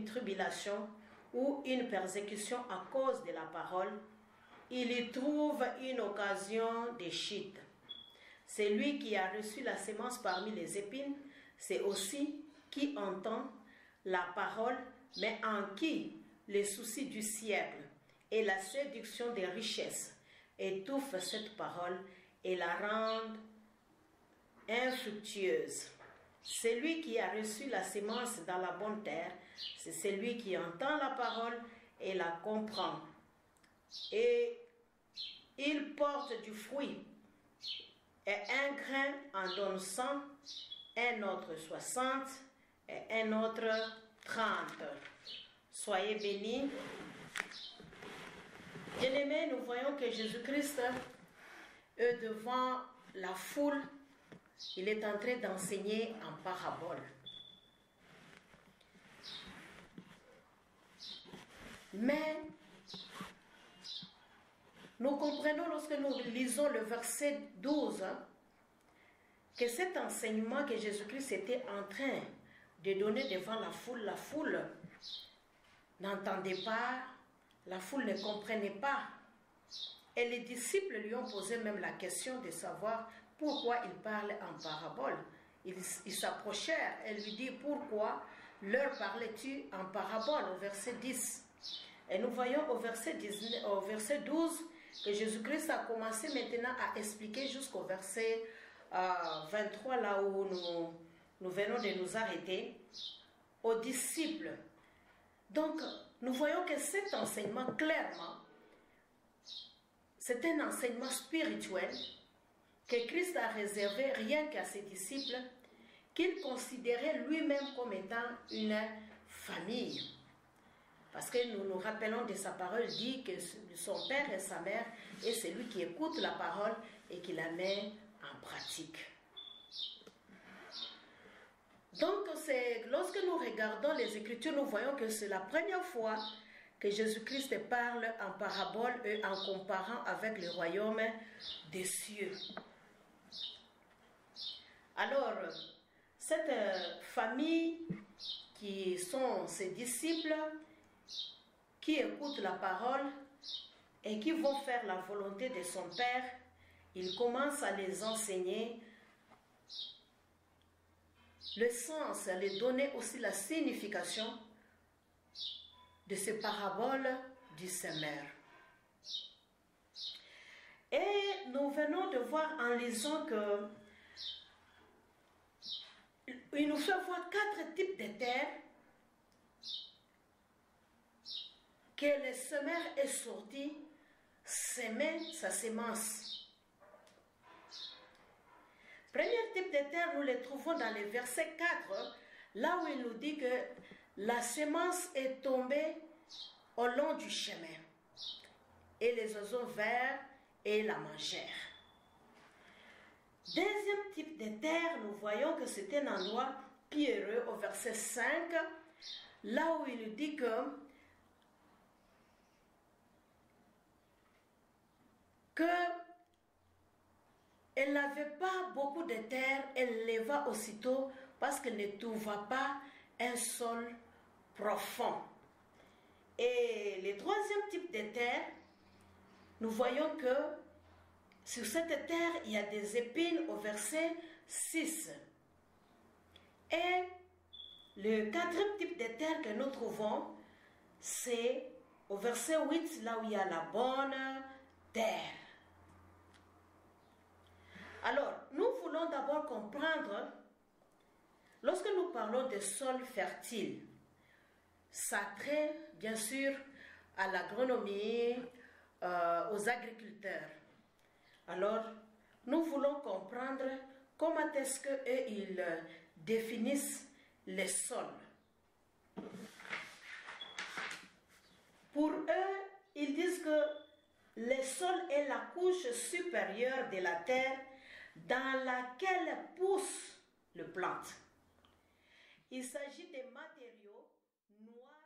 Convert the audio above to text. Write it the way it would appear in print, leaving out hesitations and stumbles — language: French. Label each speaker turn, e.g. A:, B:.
A: tribulation ou une persécution à cause de la parole, il y trouve une occasion de chute. Celui qui a reçu la semence parmi les épines, c'est aussi qui entend la parole, mais en qui les soucis du siècle et la séduction des richesses étouffent cette parole et la rendent infructueuse. Celui qui a reçu la semence dans la bonne terre, c'est celui qui entend la parole et la comprend. Et il porte du fruit. Et un grain en donne 100, un autre 60 et un autre 30. Soyez bénis. Bien-aimés, nous voyons que Jésus-Christ, devant la foule, il est en train d'enseigner en parabole. Mais nous comprenons lorsque nous lisons le verset 12 que cet enseignement que Jésus-Christ était en train de donner devant la foule n'entendait pas, la foule ne comprenait pas. Et les disciples lui ont posé même la question de savoir pourquoi il parle en parabole. Ils s'approchèrent et lui dit pourquoi leur parlais-tu en parabole au verset 10. Et nous voyons au verset 12 que Jésus-Christ a commencé maintenant à expliquer jusqu'au verset 23, là où nous venons de nous arrêter, aux disciples. Donc, nous voyons que cet enseignement, clairement, c'est un enseignement spirituel que Christ a réservé rien qu'à ses disciples, qu'il considérait lui-même comme étant une famille. Parce que nous nous rappelons de sa parole, dit que son père et sa mère est celui qui écoute la parole et qui la met en pratique. Donc, lorsque nous regardons les Écritures, nous voyons que c'est la première fois que Jésus-Christ parle en parabole et en comparant avec le royaume des cieux. Alors, cette famille qui sont ses disciples, qui écoutent la parole et qui vont faire la volonté de son Père, il commence à les enseigner le sens, à les donner aussi la signification de ces paraboles du semeur. Et nous venons de voir en lisant que il nous fait voir 4 types de terres que le semeur est sorti semer sa semence. Premier type de terre, nous le trouvons dans le verset 4, là où il nous dit que la semence est tombée au long du chemin et les oiseaux vinrent et la mangèrent. Deuxième type de terre, nous voyons que c'est un endroit pierreux au verset 5, là où il nous dit que elle n'avait pas beaucoup de terre, elle leva aussitôt parce qu'elle ne trouva pas un sol profond. Et le troisième type de terre, nous voyons que sur cette terre, il y a des épines au verset 6. Et le quatrième type de terre que nous trouvons, c'est au verset 8, là où il y a la bonne terre. Alors, nous voulons d'abord comprendre, lorsque nous parlons de sol fertile, ça trait bien sûr à l'agronomie, aux agriculteurs. Alors, nous voulons comprendre comment est-ce qu'ils définissent les sols. Pour eux, ils disent que le sol est la couche supérieure de la terre dans laquelle poussent les plantes. Il s'agit de matériaux noirs